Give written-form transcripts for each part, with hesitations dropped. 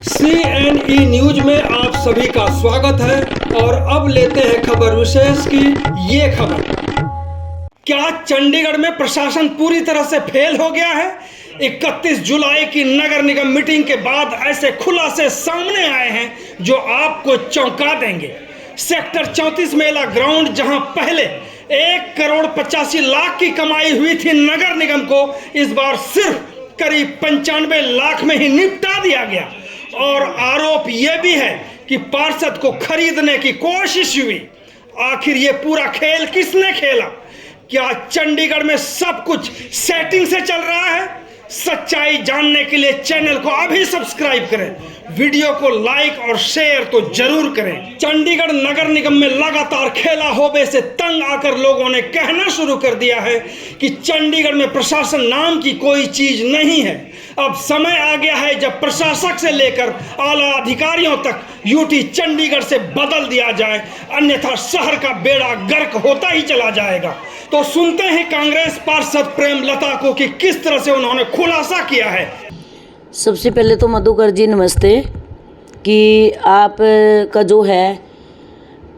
CNE news में आप सभी का स्वागत है और अब लेते हैं खबर विशेष की ये खबर। क्या चंडीगढ़ में प्रशासन पूरी तरह से फेल हो गया है? 31 जुलाई की नगर निगम मीटिंग के बाद ऐसे खुलासे सामने आए हैं जो आपको चौंका देंगे। सेक्टर 34 मेला ग्राउंड, जहां पहले 1,85,00,000 की कमाई हुई थी नगर निगम को, इस बार सिर्फ करीब 95 लाख में ही निपटा दिया गया। और आरोप यह भी है कि पार्षद को खरीदने की कोशिश हुई। आखिर ये पूरा खेल किसने खेला? क्या चंडीगढ़ में सब कुछ सेटिंग से चल रहा है? सच्चाई जानने के लिए चैनल को अभी सब्सक्राइब करें, वीडियो को लाइक और शेयर तो जरूर करें। चंडीगढ़ नगर निगम में लगातार खेला होबे से तंग आकर लोगों ने कहना शुरू कर दिया है कि चंडीगढ़ में प्रशासन नाम की कोई चीज नहीं है। अब समय आ गया है जब प्रशासक से लेकर आला अधिकारियों तक यूटी चंडीगढ़ से बदल दिया जाए, अन्यथा शहर का बेड़ा गर्क होता ही चला जाएगा। तो सुनते हैं कांग्रेस पार्षद प्रेमलता को कि किस तरह से उन्होंने खुलासा किया है। सबसे पहले तो मधुकर जी नमस्ते, कि आप का जो है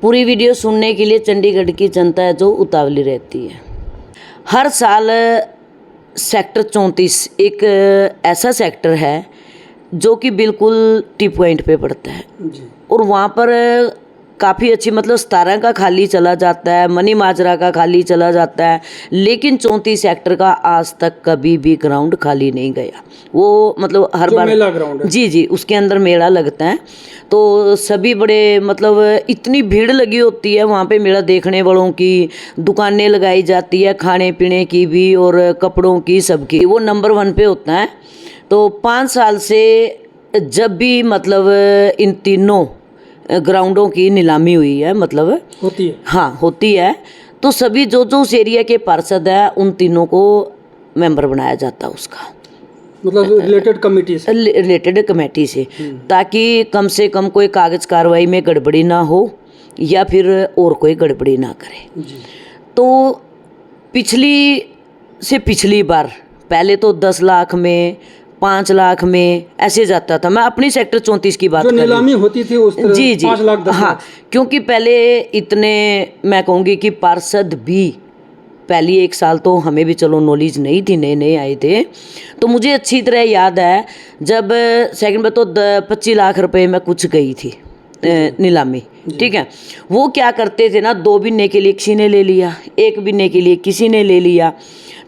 पूरी वीडियो सुनने के लिए चंडीगढ़ की जनता है जो उतावली रहती है। हर साल सेक्टर 34 एक ऐसा सेक्टर है जो कि बिल्कुल टी पॉइंट पे पड़ता है जी। और वहाँ पर काफ़ी अच्छी, मतलब 17 का खाली चला जाता है, मनी माजरा का खाली चला जाता है, लेकिन 34 सेक्टर का आज तक कभी भी ग्राउंड खाली नहीं गया। वो मतलब हर बार मेला ग्राउंड है जी, उसके अंदर मेला लगता है तो सभी बड़े, मतलब इतनी भीड़ लगी होती है वहाँ पे मेला देखने वालों की, दुकानें लगाई जाती है खाने पीने की भी और कपड़ों की, सबकी। वो नंबर 1 पे होता है। तो 5 साल से जब भी मतलब इन तीनों ग्राउंडों की नीलामी हुई है, मतलब होती है, हाँ होती है, तो सभी जो उस एरिया के पार्षद है उन तीनों को मेंबर बनाया जाता है उसका, मतलब रिलेटेड कमेटी से ताकि कम से कम कोई कागज कार्रवाई में गड़बड़ी ना हो या फिर और कोई गड़बड़ी ना करे जी। तो पिछली बार पहले तो 10 लाख में, 5 लाख में ऐसे जाता था। मैं अपनी सेक्टर 34 की बात कर रही हूँ, नीलामी होती थी उस तरह जी 5 लाख 10 हाँ, क्योंकि पहले इतने, मैं कहूँगी कि पार्षद भी पहली 1 साल तो हमें भी चलो नॉलेज नहीं थी, नए आए थे, तो मुझे अच्छी तरह याद है जब सेकंड में तो 25 लाख रुपए में कुछ गई थी नीलामी, ठीक है। वो क्या करते थे ना, 2 बिन्ने के लिए किसी ने ले लिया, 1 बिन्ने के लिए किसी ने ले लिया,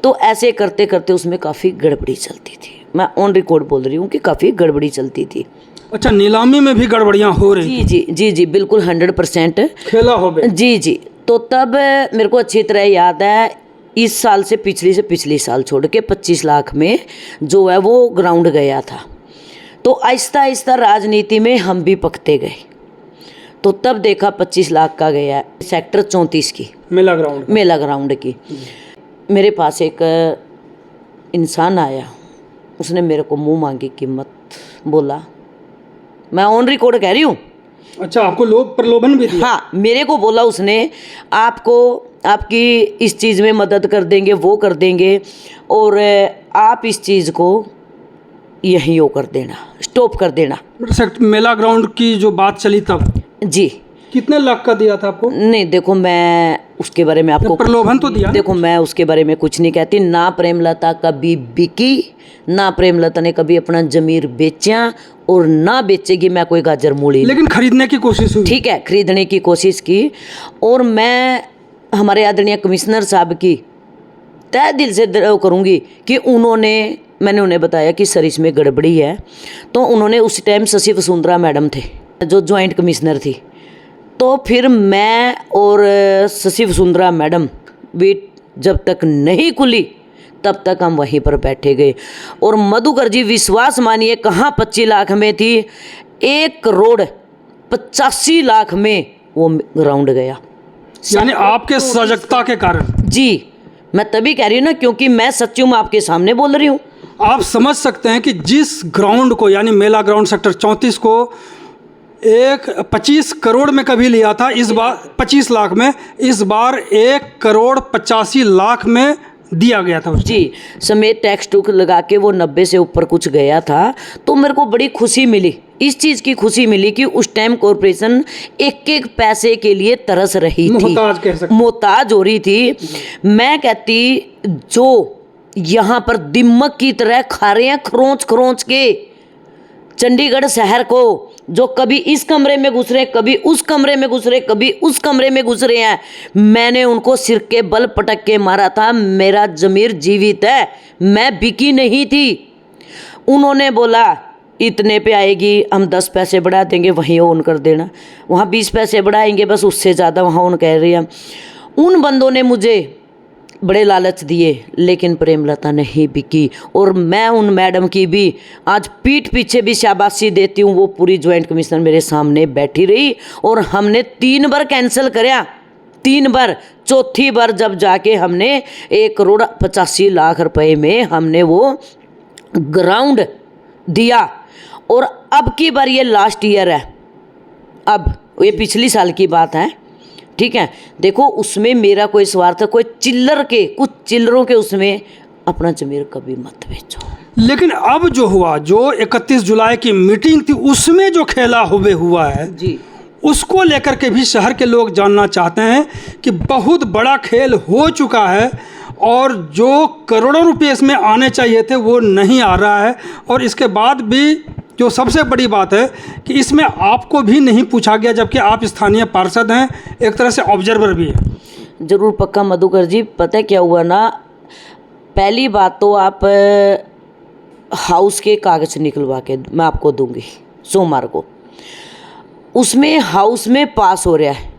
तो ऐसे करते करते उसमें काफ़ी गड़बड़ी चलती थी। मैं ऑन रिकॉर्ड बोल रही हूँ कि काफ़ी गड़बड़ी चलती थी। अच्छा, नीलामी में भी गड़बड़ियाँ हो रही? जी बिल्कुल 100% खेला हो बे। जी। तो तब मेरे को अच्छी तरह याद है, इस साल से पिछली साल छोड़ के 25 लाख में जो है वो ग्राउंड गया था। तो आहिस्ता आहिस्ता राजनीति में हम भी पकते गए, तो तब देखा 25 लाख का गया सेक्टर 34 की मेला ग्राउंड की। मेरे पास एक इंसान आया, उसने मेरे को मुंह मांगी कीमत बोला, मैं ऑन रिकॉर्ड कह रही हूँ। अच्छा, आपको लोग प्रलोभन भी दिया? हाँ, मेरे को बोला उसने, आपकी इस चीज़ में मदद कर देंगे, वो कर देंगे, और आप इस चीज़ को यहीं वो कर देना, स्टॉप कर देना। मेला ग्राउंड की जो बात चली तब जी। कितने लाख का दिया था आपको? नहीं देखो, मैं उसके बारे में आपको प्रलोभन तो दिया। देखो, मैं उसके बारे में कुछ नहीं कहती। ना प्रेमलता कभी बिकी, ना प्रेमलता ने कभी अपना जमीर बेचा और ना बेचेगी। मैं कोई गाजर मूली, लेकिन खरीदने की कोशिश हुई, ठीक है, खरीदने की कोशिश की। और मैं हमारे आदरणीय कमिश्नर साहब की तहे दिल से करूँगी कि मैंने उन्हें बताया कि सर इसमें गड़बड़ी है। तो उन्होंने उस टाइम शशि वसुंधरा मैडम थे जो ज्वाइंट कमिश्नर थी, तो फिर मैं और शशि वसुंधरा मैडम भी जब तक नहीं खुली तब तक हम वहीं पर बैठे गए। और मधुकर जी विश्वास मानिए, कहाँ 25 लाख में थी, 1,85,00,000 में वो ग्राउंड गया, यानी आपके सजगता के कारण जी। मैं तभी कह रही हूँ ना, क्योंकि मैं सच्ची हूँ, आपके सामने बोल रही हूँ। आप समझ सकते हैं कि जिस ग्राउंड को, यानी मेला ग्राउंड सेक्टर 34 को 25 करोड़ में कभी लिया था, इस बार 25 लाख में, इस बार 1,85,00,000 में दिया गया था जी, समेत टैक्स टूक लगा के वो 90 से ऊपर कुछ गया था। तो मेरे को बड़ी खुशी मिली इस चीज़ की खुशी मिली कि उस टाइम कॉरपोरेशन एक एक पैसे के लिए तरस रही थी, मोहताज कह सकते, मोहताज हो रही थी। मैं कहती जो यहाँ पर दिमक की तरह खा रहे हैं खरोंच खरोंच के चंडीगढ़ शहर को, जो कभी इस कमरे में घुस रहे, कभी उस कमरे में घुस रहे, कभी उस कमरे में घुस रहे हैं, मैंने उनको सिर के बल पटक के मारा था। मेरा ज़मीर जीवित है, मैं बिकी नहीं थी। उन्होंने बोला इतने पे आएगी, हम 10 पैसे बढ़ा देंगे, वहीं ऑन कर देना, वहाँ 20 पैसे बढ़ाएंगे, बस उससे ज़्यादा वहाँ ऑन कह रही हैं। उन बंदों ने मुझे बड़े लालच दिए, लेकिन प्रेमलता नहीं बिकी। और मैं उन मैडम की भी आज पीठ पीछे भी शाबाशी देती हूँ। वो पूरी ज्वाइंट कमिश्नर मेरे सामने बैठी रही और हमने 3 बार कैंसिल कराया, 3 बार। चौथी बार जब जाके हमने 1,85,00,000 रुपए में हमने वो ग्राउंड दिया। और अब की बार ये लास्ट ईयर है, अब ये पिछली साल की बात है, ठीक है। देखो उसमें मेरा कोई स्वार्थ है, कोई चिल्लर के, कुछ चिल्लरों के उसमें अपना ज़मीर कभी मत बेचो। लेकिन अब जो हुआ, जो 31 जुलाई की मीटिंग थी, उसमें जो खेला हुआ है जी, उसको लेकर के भी शहर के लोग जानना चाहते हैं कि बहुत बड़ा खेल हो चुका है और जो करोड़ों रुपए इसमें आने चाहिए थे वो नहीं आ रहा है। और इसके बाद भी जो सबसे बड़ी बात है कि इसमें आपको भी नहीं पूछा गया, जबकि आप स्थानीय पार्षद हैं, एक तरह से ऑब्जर्वर भी हैं। ज़रूर पक्का मधुकर जी। पता है क्या हुआ ना, पहली बात तो आप हाउस के कागज़ निकलवा के मैं आपको दूंगी सोमवार को। उसमें हाउस में पास हो रहा है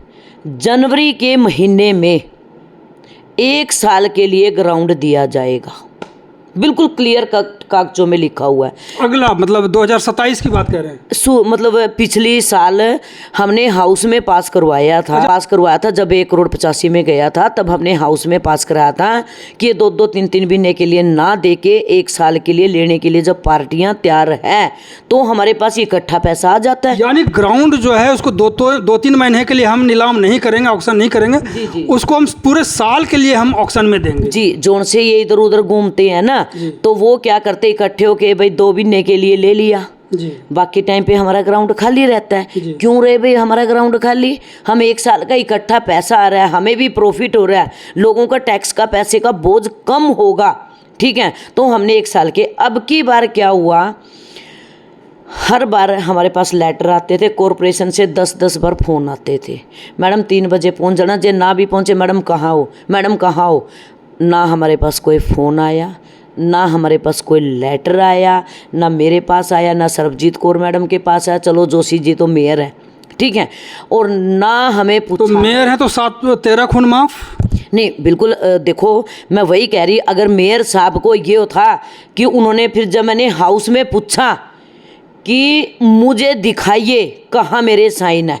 जनवरी के महीने में 1 साल के लिए ग्राउंड दिया जाएगा, बिल्कुल क्लियर कागजों में लिखा हुआ है। अगला मतलब 2027 की बात कर रहे हैं। मतलब पिछली साल हमने हाउस में पास करवाया था, जब 1,85,00,000 में गया था, तब हमने हाउस में पास कराया था कि 2-2, 3-3 महीने के लिए ना दे के 1 साल के लिए लेने के लिए जब पार्टियां तैयार है तो हमारे पास इकट्ठा पैसा आ जाता है। यानी ग्राउंड जो है उसको 2-3 महीने के लिए हम नीलाम नहीं करेंगे, ऑक्शन नहीं करेंगे, जी। उसको हम पूरे साल के लिए हम ऑक्शन में देंगे। जी, जोन से ये इधर उधर घूमते हैं ना, तो वो क्या करते, इकट्ठे होके भाई 2 महीने के लिए ले लिया, जी। बाकी टाइम पे हमारा ग्राउंड खाली रहता है। क्यों रहे भाई हमारा ग्राउंड खाली? हम 1 साल का इकट्ठा पैसा आ रहा है, हमें भी प्रॉफिट हो रहा है, लोगों का टैक्स का पैसे का बोझ कम होगा, ठीक है। तो हमने 1 साल के, अब की बार क्या हुआ, हर बार हमारे पास लेटर आते थे कॉरपोरेशन से, 10-10 बार फ़ोन आते थे, मैडम 3 बजे पहुंच जाना, जे ना भी पहुंचे मैडम कहाँ हो, मैडम कहाँ हो। ना हमारे पास कोई फ़ोन आया, ना हमारे पास कोई लेटर आया, ना मेरे पास आया, ना सरबजीत कौर मैडम के पास आया। चलो जोशी जी तो मेयर है, ठीक है, और ना हमें पूछा। तो मेयर है तो 13 खून माफ नहीं, बिल्कुल। देखो मैं वही कह रही, अगर मेयर साहब को ये था कि उन्होंने फिर जब मैंने हाउस में पूछा कि मुझे दिखाइए कहाँ मेरे साइन है,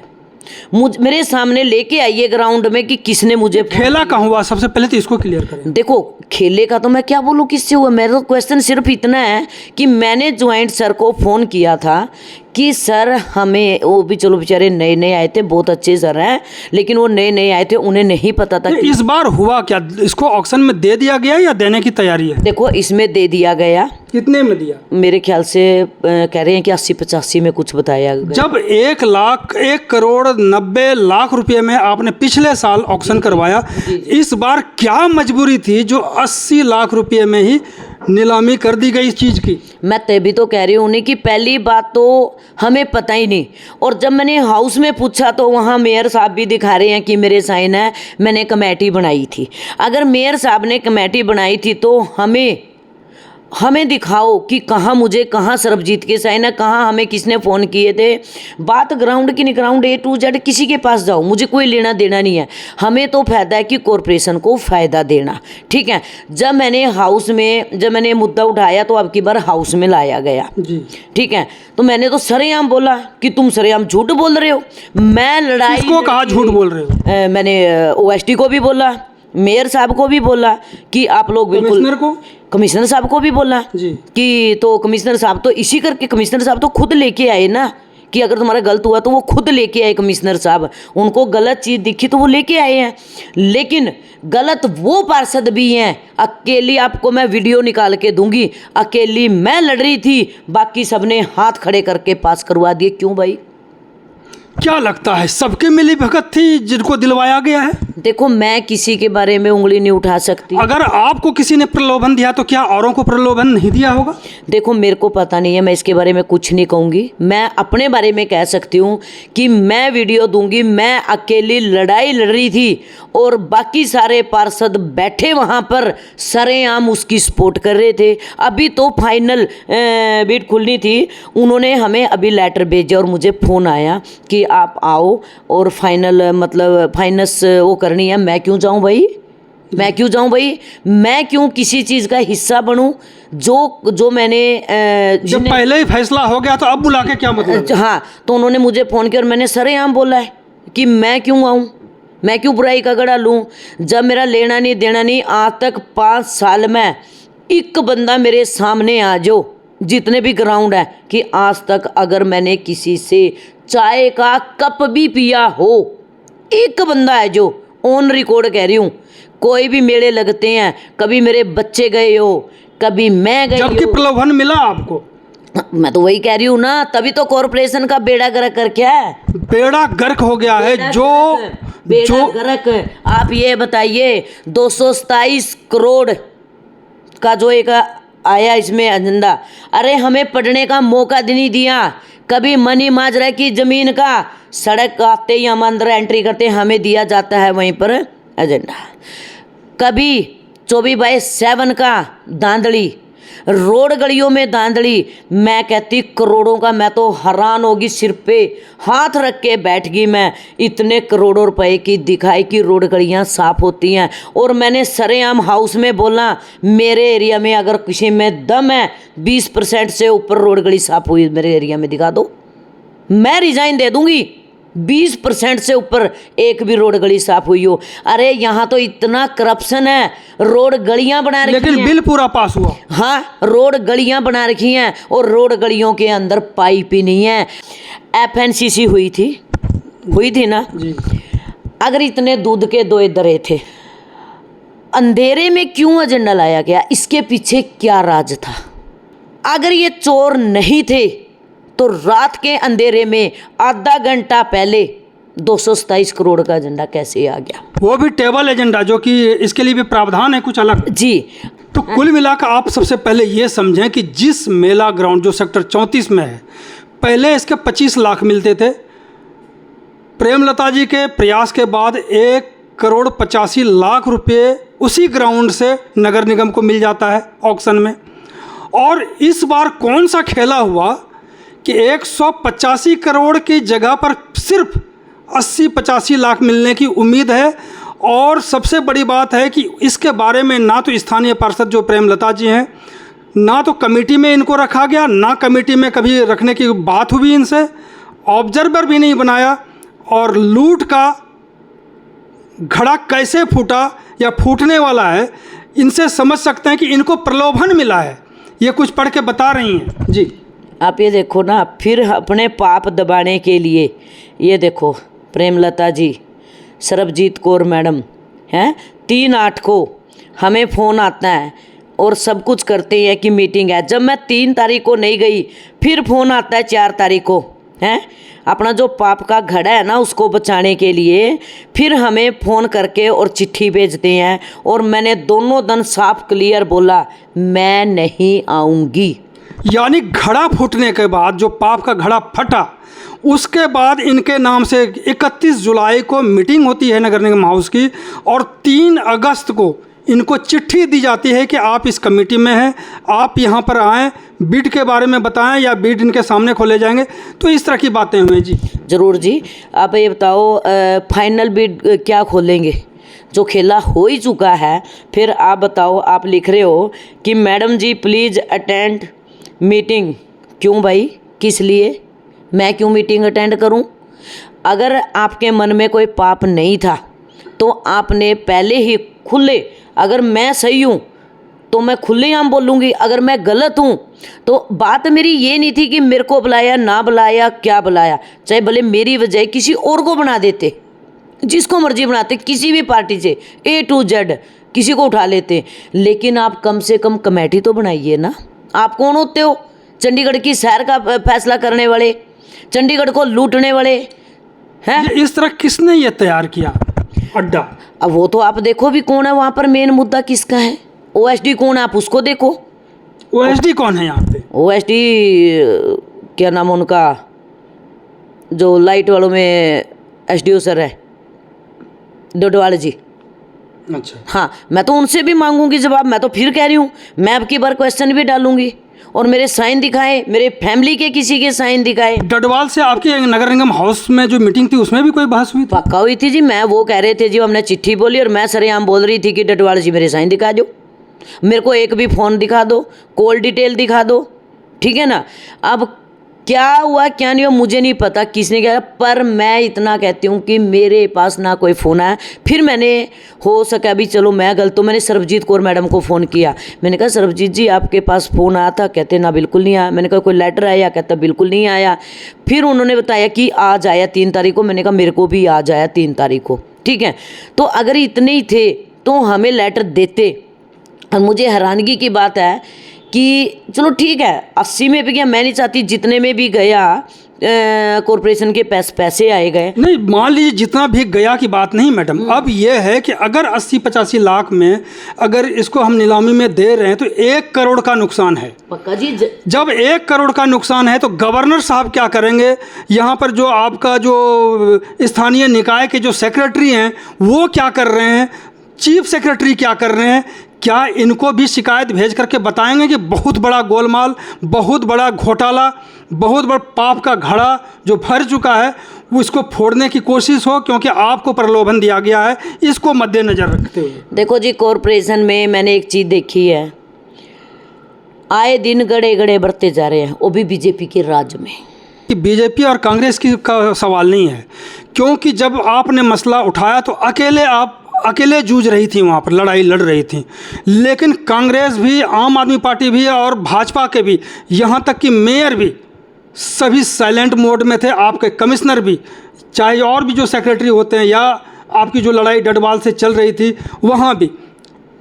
मेरे सामने लेके आइए ग्राउंड में कि किसने मुझे खेला कहाँ हुआ, सबसे पहले तो इसको क्लियर करें। देखो खेले का तो मैं क्या बोलूँ किससे हुआ, मेरा तो क्वेश्चन सिर्फ इतना है कि मैंने ज्वाइंट सर को फ़ोन किया था कि सर हमें, वो भी चलो बेचारे नए नए आए थे, बहुत अच्छे सर हैं, लेकिन वो नए नए आए थे, उन्हें नहीं पता था कि इस बार हुआ क्या, इसको ऑक्शन में दे दिया गया या देने की तैयारी है? देखो इसमें दे दिया गया। कितने में दिया? मेरे ख्याल से कह रहे हैं कि 80-85 में कुछ बताया गया। जब 1,90,00,000 रुपए में आपने पिछले साल ऑक्शन करवाया, इस बार क्या मजबूरी थी जो 80 लाख रुपए में ही नीलामी कर दी गई इस चीज़ की? मैं तभी तो कह रही हूँ उन्हें कि पहली बात तो हमें पता ही नहीं, और जब मैंने हाउस में पूछा तो वहाँ मेयर साहब भी दिखा रहे हैं कि मेरे साइन है, मैंने कमेटी बनाई थी। अगर मेयर साहब ने कमेटी बनाई थी तो हमें दिखाओ कि कहाँ मुझे, कहाँ सरबजीत के साइन है, कहाँ हमें किसने फ़ोन किए थे। बात ग्राउंड की नहीं, ग्राउंड A to Z किसी के पास जाओ, मुझे कोई लेना देना नहीं है, हमें तो फ़ायदा है कि कॉरपोरेशन को फ़ायदा देना, ठीक है। जब मैंने मुद्दा उठाया तो अब की बार हाउस में लाया गया, ठीक है, तो मैंने तो सरेआम बोला कि तुम सरेआम झूठ बोल रहे हो। मैं लड़ाई, किसको कहा झूठ बोल रहे हो? मैंने OST को भी बोला, मेयर साहब को भी बोला कि आप लोग बिल्कुल, कमिश्नर साहब को भी बोला जी। कि, तो कमिश्नर साहब तो इसी करके, कमिश्नर साहब तो खुद लेके आए ना कि अगर तुम्हारा गलत हुआ तो वो खुद लेके आए कमिश्नर साहब, उनको गलत चीज़ दिखी तो वो लेके आए हैं। लेकिन गलत वो पार्षद भी हैं, अकेली आपको मैं वीडियो निकाल के दूंगी, अकेली मैं लड़ रही थी, बाकी सबने हाथ खड़े करके पास करवा दिए। क्यों भाई? क्या लगता है सबके मिली भगत थी जिनको दिलवाया गया है? देखो, मैं किसी के बारे में उंगली नहीं उठा सकती। अगर आपको किसी ने प्रलोभन दिया तो क्या औरों को प्रलोभन नहीं दिया होगा? देखो, मेरे को पता नहीं है, मैं इसके बारे में कुछ नहीं कहूँगी। मैं अपने बारे में कह सकती हूँ कि मैं वीडियो दूंगी, मैं अकेली लड़ाई लड़ रही थी और बाकी सारे पार्षद बैठे वहाँ पर सरेआम उसकी सपोर्ट कर रहे थे। अभी तो फाइनल बीट खुलनी थी, उन्होंने हमें अभी लेटर भेजा और मुझे फ़ोन आया कि आप आओ और फाइनल मतलब फाइनेंस वो करनी है। मैं क्यों जाऊँ भाई? मैं क्यों जाऊँ भाई? मैं क्यों किसी चीज़ का हिस्सा बनूँ जो मैंने जब पहले ही फैसला हो गया तो अब बुला के क्या मतलब? हाँ, तो उन्होंने मुझे फ़ोन किया और मैंने सरेआम बोला है कि मैं क्यों आऊँ, मैं क्यों बुराई का गड़ा लूँ जब मेरा लेना नहीं देना नहीं। आज तक 5 साल में एक बंदा मेरे सामने आ जाओ, जितने भी ग्राउंड है, कि आज तक अगर मैंने किसी से चाय का कप भी पिया हो, एक बंदा है जो ऑन रिकॉर्ड कह रही हूँ। कोई भी मेले लगते हैं, कभी मेरे बच्चे गए हो, कभी मैं गई जबकि प्रलोभन मिला आपको। मैं तो वही कह रही हूँ ना, तभी तो कॉरपोरेशन का बेड़ा गर्क कर क्या है, बेड़ा गर्क हो गया है। बेड़ा गर्क। आप ये बताइए, 227 करोड़ का जो एक आया इसमें एजेंडा, अरे हमें पढ़ने का मौका नहीं दिया। कभी मनी माजरा की ज़मीन का सड़क आते ही हम अंदर एंट्री करते, हमें दिया जाता है वहीं पर एजेंडा। कभी 24/7 का धांधली, रोड गलियों में धांधली। मैं कहती करोड़ों का, मैं तो हैरान होगी, सिर पे हाथ रख के बैठ गई मैं। इतने करोड़ों रुपए की दिखाई कि रोड गलियां साफ होती हैं। और मैंने सरेआम हाउस में बोला, मेरे एरिया में अगर किसी में दम है 20% से ऊपर रोड गली साफ हुई मेरे एरिया में दिखा दो, मैं रिजाइन दे दूंगी। 20% से ऊपर एक भी रोड गली साफ हुई हो। अरे यहाँ तो इतना करप्शन है, रोड गलियां बना रखी हैं, लेकिन बिल पूरा पास हुआ। हाँ, रोड गलियां बना रखी हैं और रोड गलियों के अंदर पाइप ही नहीं है। FNCC हुई थी ना जी। अगर इतने दूध के 2 दरे थे, अंधेरे में क्यों एजेंडा लाया गया? इसके पीछे क्या राज था? अगर ये चोर नहीं थे तो रात के अंधेरे में आधा घंटा पहले 227 करोड़ का एजेंडा कैसे आ गया? वो भी टेबल एजेंडा, जो कि इसके लिए भी प्रावधान है कुछ अलग। जी। तो कुल मिलाकर आप सबसे पहले ये समझें कि जिस मेला ग्राउंड जो सेक्टर 34 में है, पहले इसके 25 लाख मिलते थे। प्रेमलता जी के प्रयास के बाद 1,85,00,000 रुपये उसी ग्राउंड से नगर निगम को मिल जाता है ऑक्शन में। और इस बार कौन सा खेला हुआ कि 185 करोड़ की जगह पर सिर्फ 80-85 लाख मिलने की उम्मीद है। और सबसे बड़ी बात है कि इसके बारे में ना तो स्थानीय पार्षद जो प्रेमलता जी हैं, ना तो कमेटी में इनको रखा गया, ना कमेटी में कभी रखने की बात हुई इनसे, ऑब्जर्वर भी नहीं बनाया। और लूट का घड़ा कैसे फूटा या फूटने वाला है, इनसे समझ सकते हैं कि इनको प्रलोभन मिला है। ये कुछ पढ़ के बता रही हैं जी। आप ये देखो ना, फिर अपने पाप दबाने के लिए ये देखो, प्रेमलता जी, सरबजीत कौर मैडम हैं, 3/8 को हमें फ़ोन आता है और सब कुछ करते हैं कि मीटिंग है। जब मैं 3 तारीख को नहीं गई, फिर फ़ोन आता है 4 तारीख को, हैं, अपना जो पाप का घड़ा है ना उसको बचाने के लिए फिर हमें फ़ोन करके और चिट्ठी भेजते हैं। और मैंने दोनों दिन साफ क्लियर बोला, मैं नहीं आऊँगी। यानी घड़ा फूटने के बाद, जो पाप का घड़ा फटा, उसके बाद इनके नाम से 31 जुलाई को मीटिंग होती है नगर निगम हाउस की, और 3 अगस्त को इनको चिट्ठी दी जाती है कि आप इस कमेटी में हैं, आप यहाँ पर आएँ, बिड के बारे में बताएं या बिड इनके सामने खोले जाएंगे। तो इस तरह की बातें हुई जी। ज़रूर जी। आप ये बताओ, फाइनल बिड क्या खोलेंगे? जो खेला हो ही चुका है। फिर आप बताओ, आप लिख रहे हो कि madam ji please attend meeting. क्यों भाई, किस लिए? मैं क्यों मीटिंग अटेंड करूं? अगर आपके मन में कोई पाप नहीं था तो आपने पहले ही खुले, अगर मैं सही हूं तो मैं खुलेआम बोलूँगी। अगर मैं गलत हूँ तो बात मेरी ये नहीं थी कि मेरे को बुलाया ना बुलाया क्या बुलाया, चाहे भले मेरी वजह किसी और को बना देते, जिसको मर्जी बनाते, किसी भी पार्टी से A to Z किसी को उठा लेते, लेकिन आप कम से कम कमेटी तो बनाइए ना। आप कौन होते हो? चंडीगढ़ की शहर का फैसला करने वाले, चंडीगढ़ को लूटने वाले हैं। इस तरह किसने ये तैयार किया अड्डा? अब वो तो आप देखो भी कौन है वहाँ पर, मेन मुद्दा किसका है, OSD कौन है आप उसको देखो। OSD कौन है यहाँ पे? OSD क्या नाम उनका, जो लाइट वालों में SDO सर है, डोडवाल जी। अच्छा, हाँ, मैं तो उनसे भी मांगूंगी जवाब। मैं तो फिर कह रही हूँ, मैं अब की बार क्वेश्चन भी डालूंगी और मेरे साइन दिखाए, मेरे फैमिली के किसी के साइन दिखाए। डडवाल से आपके नगर निगम हाउस में जो मीटिंग थी उसमें भी कोई बहस हुई थी? पक्का हुई थी जी। मैं वो कह रहे थे जी हमने चिट्ठी बोली और मैं सरेआम बोल रही थी कि डडवाल जी मेरे साइन दिखा दो, मेरे को एक भी फ़ोन दिखा दो, कॉल डिटेल दिखा दो, ठीक है ना। अब क्या हुआ क्या नहीं हुआ मुझे नहीं पता किसने क्या, पर मैं इतना कहती हूँ कि मेरे पास ना कोई फ़ोन आया। फिर मैंने हो सका भी चलो मैं गलत हूँ, मैंने सरबजीत कौर मैडम को फ़ोन किया। मैंने कहा सरबजीत जी आपके पास फ़ोन आया था? कहते ना बिल्कुल नहीं आया। मैंने कहा कोई लेटर आया? कहता बिल्कुल नहीं आया। फिर उन्होंने बताया कि आज आया 3 तारीख को। मैंने कहा मेरे को भी आज आया 3 तारीख को, ठीक है। तो अगर इतने ही थे तो हमें लेटर देते। और मुझे हैरानगी की बात है कि चलो ठीक है 80 में भी गया, मैं नहीं चाहती जितने में भी गया कॉरपोरेशन के पैसे आए गए। नहीं, मान लीजिए जितना भी गया की बात नहीं मैडम। अब यह है कि अगर 80-85 लाख में अगर इसको हम नीलामी में दे रहे हैं तो 1 करोड़ का नुकसान है। पक्का जी। जब 1 करोड़ का नुकसान है तो गवर्नर साहब क्या करेंगे? यहाँ पर जो आपका जो स्थानीय निकाय के जो सेक्रेटरी हैं वो क्या कर रहे हैं? चीफ सेक्रेटरी क्या कर रहे हैं? क्या इनको भी शिकायत भेज करके बताएंगे कि बहुत बड़ा गोलमाल, बहुत बड़ा घोटाला, बहुत बड़ा पाप का घड़ा जो भर चुका है वो इसको फोड़ने की कोशिश हो, क्योंकि आपको प्रलोभन दिया गया है, इसको मद्देनजर रखते हुए? देखो जी, कॉरपोरेशन में मैंने एक चीज़ देखी है, आए दिन गड़े गड़े बढ़ते जा रहे हैं, वो भी बीजेपी के राज में। बीजेपी और कांग्रेस की का सवाल नहीं है, क्योंकि जब आपने मसला उठाया तो अकेले जूझ रही थी, वहाँ पर लड़ाई लड़ रही थी। लेकिन कांग्रेस भी, आम आदमी पार्टी भी और भाजपा के भी, यहाँ तक कि मेयर भी सभी साइलेंट मोड में थे। आपके कमिश्नर भी, चाहे और भी जो सेक्रेटरी होते हैं, या आपकी जो लड़ाई डडवाल से चल रही थी वहाँ भी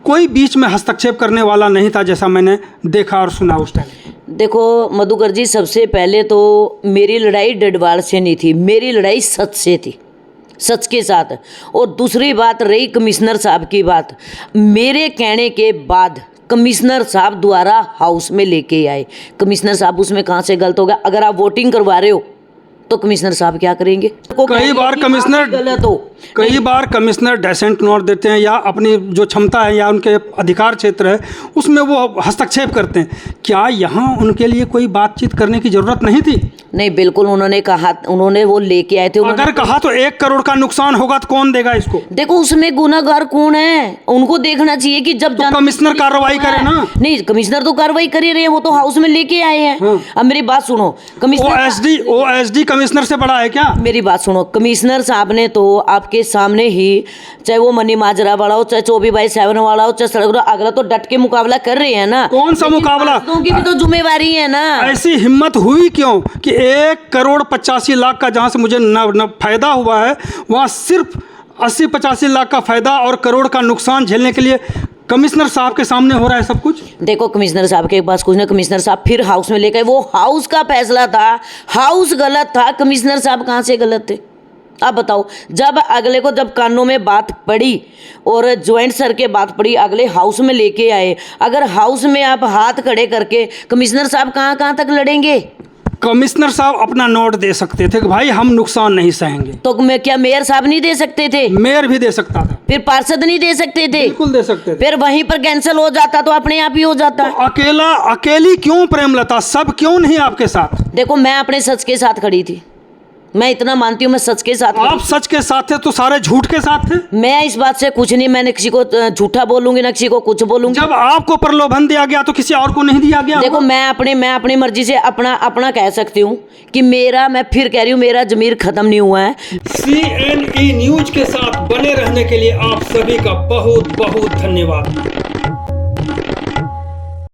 कोई बीच में हस्तक्षेप करने वाला नहीं था, जैसा मैंने देखा और सुना उस टाइम। देखो मधुकर जी, सबसे पहले तो मेरी लड़ाई डडवाल से नहीं थी, मेरी लड़ाई सच से थी, सच के साथ। और दूसरी बात रही कमिश्नर साहब की बात, मेरे कहने के बाद कमिश्नर साहब द्वारा हाउस में लेके आए। कमिश्नर साहब उसमें कहाँ से गलत हो गया? अगर आप वोटिंग करवा रहे हो तो कमिश्नर साहब क्या करेंगे? कई बार कमिश्नर गलत हो, कई बार कमिश्नर डेसेंट नोट देते हैं, या अपनी जो क्षमता है या उनके अधिकार क्षेत्र है उसमें वो हस्तक्षेप करते हैं। क्या यहाँ उनके लिए कोई बातचीत करने की जरूरत नहीं थी? नहीं, बिल्कुल उन्होंने कहा, उन्होंने वो लेके आए थे। अगर कहा तो 1 करोड़ का नुकसान होगा तो कौन देगा इसको? देखो उसमें गुनाहगार कौन है, उनको देखना चाहिए कि जब तो कमिश्नर कार्रवाई करे ना। नहीं, कमिश्नर तो कार्रवाई कर ही रहे हैं, वो तो हाउस में लेके आए हैं। हाँ। अब मेरी बात सुनो, कमिश्नर OSD कमिश्नर से बड़ा है क्या? मेरी बात सुनो, कमिश्नर साहब ने तो आपके सामने ही, चाहे वो मनी माजरा वाला हो, चाहे 24/7 वाला हो, चाहे सड़क, अगला तो डट के मुकाबला कर रहे हैं ना। कौन सा मुकाबला? की भी तो जिम्मेवारी है ना। ऐसी हिम्मत हुई क्यों कि 1 करोड़ 85 लाख का जहां से मुझे न फायदा हुआ है, वहां सिर्फ 80-85 लाख का फायदा और करोड़ का नुकसान झेलने के लिए कमिश्नर साहब के सामने हो रहा है सब कुछ? देखो कमिश्नर साहब के पास कुछ ना, कमिश्नर साहब फिर हाउस में लेकर, वो हाउस का फैसला था, हाउस गलत था, कमिश्नर साहब कहाँ से गलत थे? आप बताओ। जब अगले को, जब कानों में बात पड़ी और ज्वाइंट सर के बात पड़ी, अगले हाउस में लेके आए। अगर हाउस में आप हाथ खड़े करके, कमिश्नर साहब कहाँ तक लड़ेंगे? कमिश्नर साहब अपना नोट दे सकते थे कि भाई हम नुकसान नहीं सहेंगे। तो क्या मेयर साहब नहीं दे सकते थे? मेयर भी दे सकता था। फिर पार्षद नहीं दे सकते थे? बिल्कुल दे सकते थे। फिर वहीं पर कैंसिल हो जाता तो अपने आप ही हो जाता। तो अकेली क्यों प्रेमलता? सब क्यों नहीं आपके साथ? देखो मैं अपने सच के साथ खड़ी थी, मैं इतना मानती हूँ, मैं सच के साथ। आप सच के साथ थे तो सारे झूठ के साथ थे? मैं इस बात से कुछ नहीं, मैंने किसी को झूठा बोलूंगी ना किसी को कुछ बोलूंगी। जब आपको प्रलोभन दिया गया तो किसी और को नहीं दिया गया? देखो मैं अपनी मर्जी से अपना कह सकती हूँ कि मैं फिर कह रही हूँ, मेरा जमीर खत्म नहीं हुआ है। CNE न्यूज के साथ बने रहने के लिए आप सभी का बहुत बहुत धन्यवाद।